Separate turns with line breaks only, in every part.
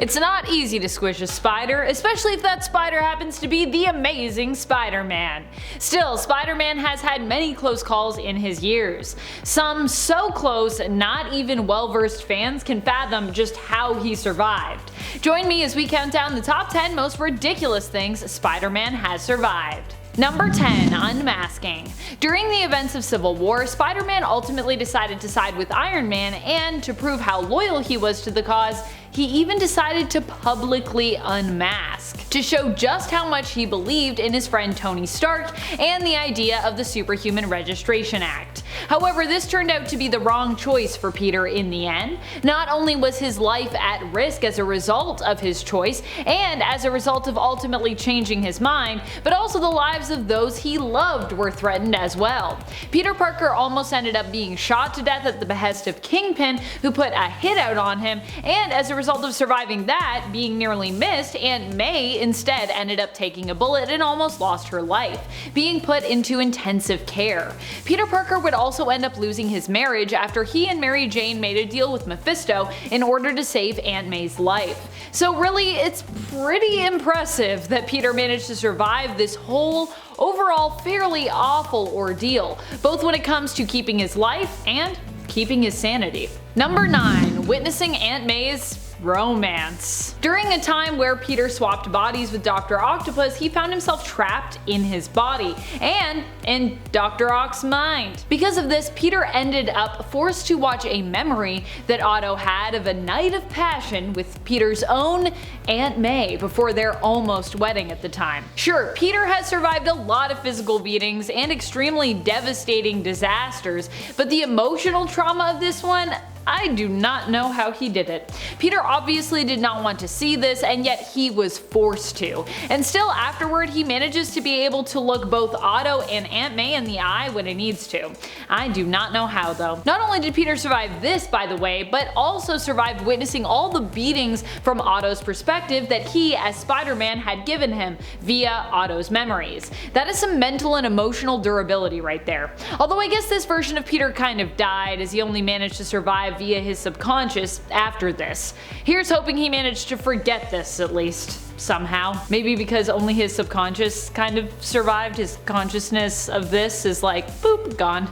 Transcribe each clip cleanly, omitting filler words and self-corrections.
It's not easy to squish a spider, especially if that spider happens to be the amazing Spider-Man. Still, Spider-Man has had many close calls in his years. Some so close, not even well-versed fans can fathom just how he survived. Join me as we count down the top 10 most ridiculous things Spider-Man has survived. Number 10. Unmasking. During the events of Civil War, Spider-Man ultimately decided to side with Iron Man, and to prove how loyal he was to the cause, he even decided to publicly unmask, to show just how much he believed in his friend Tony Stark and the idea of the Superhuman Registration Act. However, this turned out to be the wrong choice for Peter in the end. Not only was his life at risk as a result of his choice, and as a result of ultimately changing his mind, but also the lives of those he loved were threatened as well. Peter Parker almost ended up being shot to death at the behest of Kingpin, who put a hit out on him, and as a result of surviving that, being nearly missed, Aunt May instead ended up taking a bullet and almost lost her life, being put into intensive care. Peter Parker would also end up losing his marriage after he and Mary Jane made a deal with Mephisto in order to save Aunt May's life. So really, it's pretty impressive that Peter managed to survive this whole overall fairly awful ordeal, both when it comes to keeping his life and keeping his sanity. Number 9. Witnessing Aunt May's romance. During a time where Peter swapped bodies with Dr. Octopus, he found himself trapped in his body and in Dr. Ock's mind. Because of this, Peter ended up forced to watch a memory that Otto had of a night of passion with Peter's own Aunt May before their almost wedding at the time. Sure, Peter has survived a lot of physical beatings and extremely devastating disasters, but the emotional trauma of this one, I do not know how he did it. Peter obviously did not want to see this, and yet he was forced to. And still afterward, he manages to be able to look both Otto and Aunt May in the eye when he needs to. I do not know how though. Not only did Peter survive this, by the way, but also survived witnessing all the beatings from Otto's perspective that he, as Spider-Man, had given him via Otto's memories. That is some mental and emotional durability right there. Although I guess this version of Peter kind of died, as he only managed to survive via his subconscious after this. Here's hoping he managed to forget this at least, somehow. Maybe because only his subconscious kind of survived, his consciousness of this is like, boop, gone.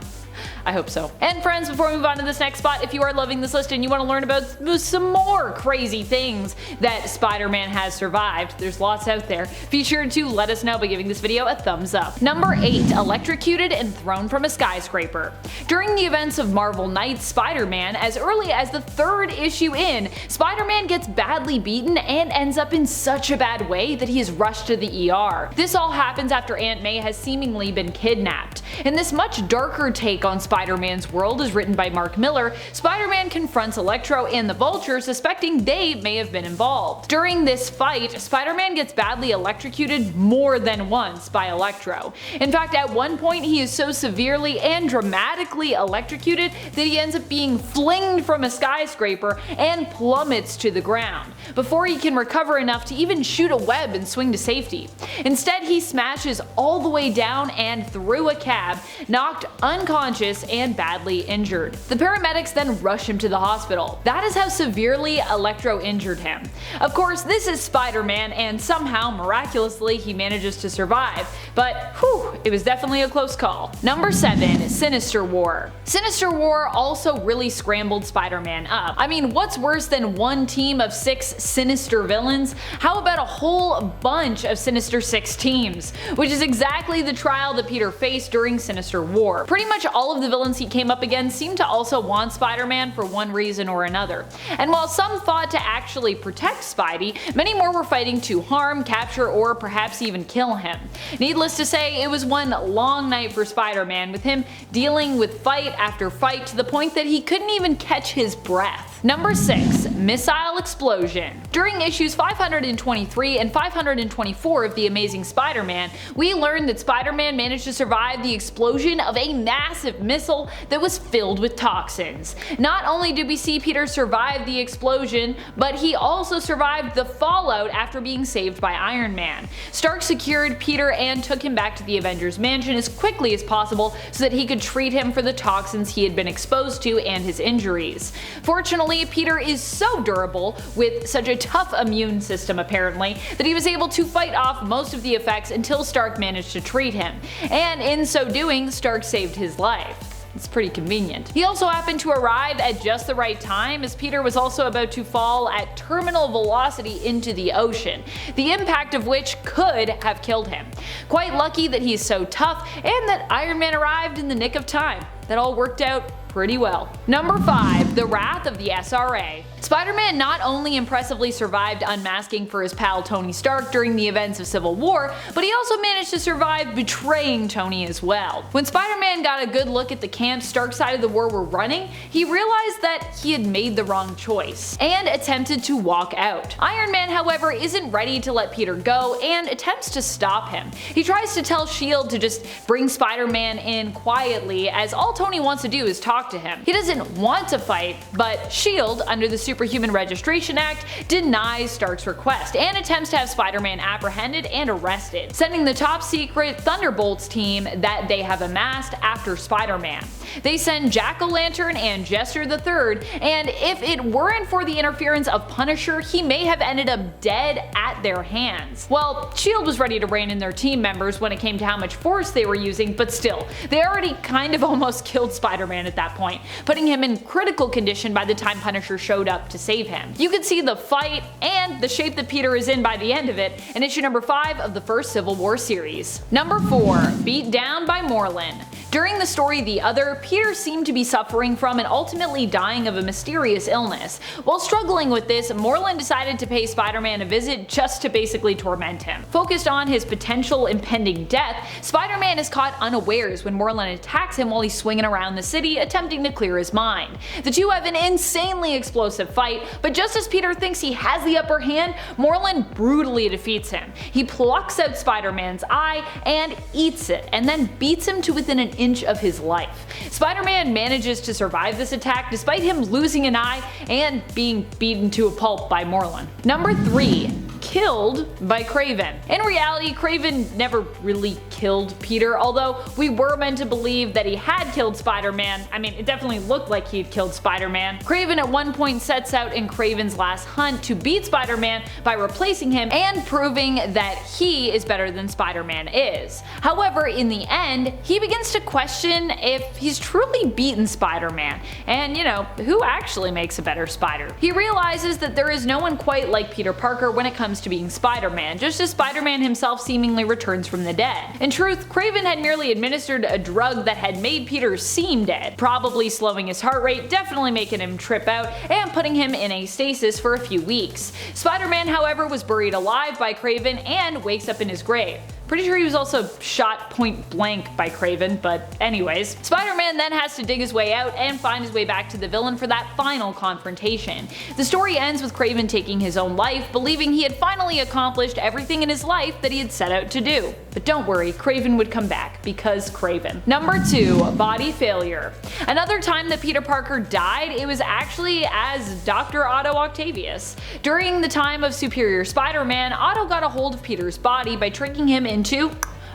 I hope so. And friends, before we move on to this next spot, if you are loving this list and you want to learn about some more crazy things that Spider-Man has survived, there's lots out there, be sure to let us know by giving this video a thumbs up. Number 8. Electrocuted and thrown from a skyscraper. During the events of Marvel Knight's Spider-Man, as early as the 3rd issue in, Spider-Man gets badly beaten and ends up in such a bad way that he is rushed to the ER. This all happens after Aunt May has seemingly been kidnapped. In this much darker take on Spider-Man's world, as written by Mark Millar, Spider-Man confronts Electro and the Vulture, suspecting they may have been involved. During this fight, Spider-Man gets badly electrocuted more than once by Electro. In fact, at one point he is so severely and dramatically electrocuted that he ends up being flinged from a skyscraper and plummets to the ground, before he can recover enough to even shoot a web and swing to safety. Instead, he smashes all the way down and through a cab, knocked unconscious and badly injured. The paramedics then rush him to the hospital. That is how severely Electro injured him. Of course, this is Spider-Man, and somehow, miraculously, he manages to survive, but whew, it was definitely a close call. Number 7. Sinister War. Sinister War also really scrambled Spider-Man up. I mean, what's worse than one team of 6 sinister villains? How about a whole bunch of Sinister 6 teams? Which is exactly the trial that Peter faced during Sinister War. Pretty much all of the villains he came up against seemed to also want Spider-Man for one reason or another. And while some fought to actually protect Spidey, many more were fighting to harm, capture, or perhaps even kill him. Needless to say, it was one long night for Spider-Man, with him dealing with fight after fight to the point that he couldn't even catch his breath. Number 6. Missile Explosion. During issues 523 and 524 of The Amazing Spider-Man, we learned that Spider-Man managed to survive the explosion of a massive missile that was filled with toxins. Not only did we see Peter survive the explosion, but he also survived the fallout after being saved by Iron Man. Stark secured Peter and took him back to the Avengers Mansion as quickly as possible so that he could treat him for the toxins he had been exposed to and his injuries. Fortunately, Fortunately, Peter is so durable, with such a tough immune system apparently, that he was able to fight off most of the effects until Stark managed to treat him, and in so doing, Stark saved his life. It's pretty convenient. He also happened to arrive at just the right time, as Peter was also about to fall at terminal velocity into the ocean, the impact of which could have killed him. Quite lucky that he's so tough and that Iron Man arrived in the nick of time. That all worked out pretty well. Number 5. The Wrath of the SRA. Spider-Man not only impressively survived unmasking for his pal Tony Stark during the events of Civil War, but he also managed to survive betraying Tony as well. When Spider-Man got a good look at the camp Stark's side of the war were running, he realized that he had made the wrong choice, and attempted to walk out. Iron Man, however, isn't ready to let Peter go, and attempts to stop him. He tries to tell S.H.I.E.L.D. to just bring Spider-Man in quietly, as all Tony wants to do is talk to him. He doesn't want to fight, but S.H.I.E.L.D., under the Superhuman Registration Act, denies Stark's request and attempts to have Spider-Man apprehended and arrested, sending the top secret Thunderbolts team that they have amassed after Spider-Man. They send Jack-O-Lantern and Jester the Third, and if it weren't for the interference of Punisher, he may have ended up dead at their hands. Well, S.H.I.E.L.D. was ready to rein in their team members when it came to how much force they were using, but still, they already kind of almost killed Spider-Man at that point, putting him in critical condition by the time Punisher showed up to save him. You can see the fight and the shape that Peter is in by the end of it in issue number 5 of the first Civil War series. Number 4. Beat Down by Morlun. During the story The Other, Peter seemed to be suffering from and ultimately dying of a mysterious illness. While struggling with this, Morlun decided to pay Spider-Man a visit just to basically torment him. Focused on his potential impending death, Spider-Man is caught unawares when Morlun attacks him while he's swinging around the city attempting to clear his mind. The two have an insanely explosive fight, but just as Peter thinks he has the upper hand, Morlun brutally defeats him. He plucks out Spider-Man's eye and eats it, and then beats him to within an inch of his life. Spider-Man manages to survive this attack despite him losing an eye and being beaten to a pulp by Morlun. Number 3. Killed by Kraven. In reality, Kraven never really killed Peter, although we were meant to believe that he had killed Spider-Man. I mean, it definitely looked like he had killed Spider-Man. Kraven at one point sets out in Kraven's last hunt to beat Spider-Man by replacing him and proving that he is better than Spider-Man is. However, in the end, he begins to question if he's truly beaten Spider-Man, and who actually makes a better Spider. He realizes that there is no one quite like Peter Parker when it comes to being Spider-Man, just as Spider-Man himself seemingly returns from the dead. In truth, Kraven had merely administered a drug that had made Peter seem dead, probably slowing his heart rate, definitely making him trip out, and putting him in a stasis for a few weeks. Spider-Man, however, was buried alive by Kraven and wakes up in his grave. Pretty sure he was also shot point blank by Kraven, but anyways. Spider-Man then has to dig his way out and find his way back to the villain for that final confrontation. The story ends with Kraven taking his own life, believing he had finally accomplished everything in his life that he had set out to do. But don't worry, Kraven would come back, because Kraven. Number 2. Body Failure. Another time that Peter Parker died, it was actually as Dr. Otto Octavius. During the time of Superior Spider-Man, Otto got a hold of Peter's body by tricking him into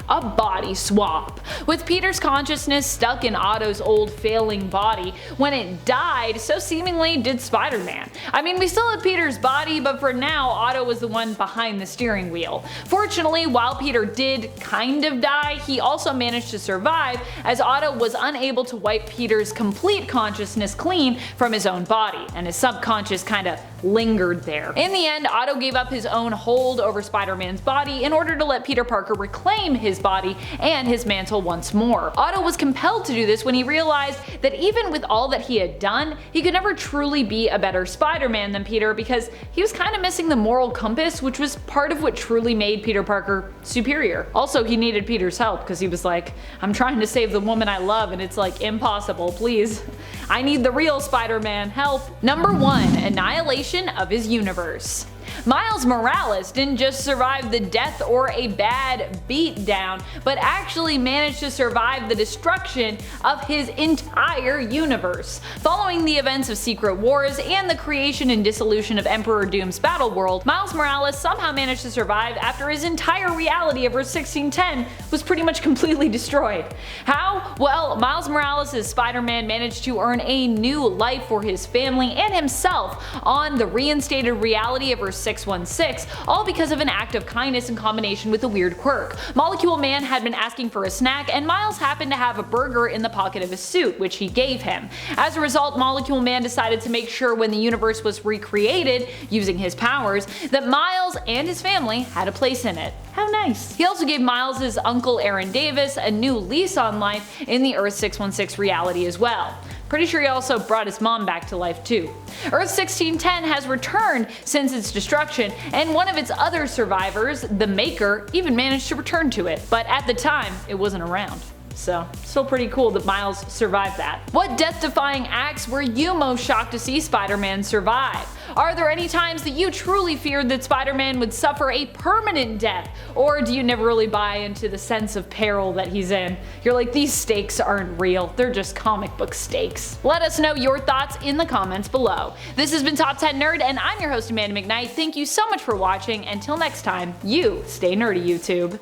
a body swap. With Peter's consciousness stuck in Otto's old failing body, when it died, so seemingly did Spider-Man. I mean, we still had Peter's body, but for now, Otto was the one behind the steering wheel. Fortunately, while Peter did kind of die, he also managed to survive, as Otto was unable to wipe Peter's complete consciousness clean from his own body, and his subconscious kinda lingered there. In the end, Otto gave up his own hold over Spider-Man's body in order to let Peter Parker reclaim his body and his mantle once more. Otto was compelled to do this when he realized that even with all that he had done, he could never truly be a better Spider-Man than Peter, because he was kind of missing the moral compass, which was part of what truly made Peter Parker superior. Also, he needed Peter's help, because he was like, I'm trying to save the woman I love and it's like impossible, please. I need the real Spider-Man, help. Number 1. Annihilation of His Universe. Miles Morales didn't just survive the death or a bad beatdown, but actually managed to survive the destruction of his entire universe. Following the events of Secret Wars and the creation and dissolution of Emperor Doom's Battleworld, Miles Morales somehow managed to survive after his entire reality of Earth 1610 was pretty much completely destroyed. How? Well, Miles Morales' Spider-Man managed to earn a new life for his family and himself on the reinstated reality of Earth 616, all because of an act of kindness in combination with a weird quirk. Molecule Man had been asking for a snack, and Miles happened to have a burger in the pocket of his suit, which he gave him. As a result, Molecule Man decided to make sure when the universe was recreated, using his powers, that Miles and his family had a place in it. How nice. He also gave Miles' uncle Aaron Davis a new lease on life in the Earth 616 reality as well. Pretty sure he also brought his mom back to life too. Earth 1610 has returned since its destruction, and one of its other survivors, the Maker, even managed to return to it, but at the time it wasn't around. So, still pretty cool that Miles survived that. What death-defying acts were you most shocked to see Spider-Man survive? Are there any times that you truly feared that Spider-Man would suffer a permanent death? Or do you never really buy into the sense of peril that he's in? You're like, these stakes aren't real, they're just comic book stakes. Let us know your thoughts in the comments below. This has been Top 10 Nerd, and I'm your host Amanda McKnight. Thank you so much for watching. Until next time, you stay nerdy, YouTube.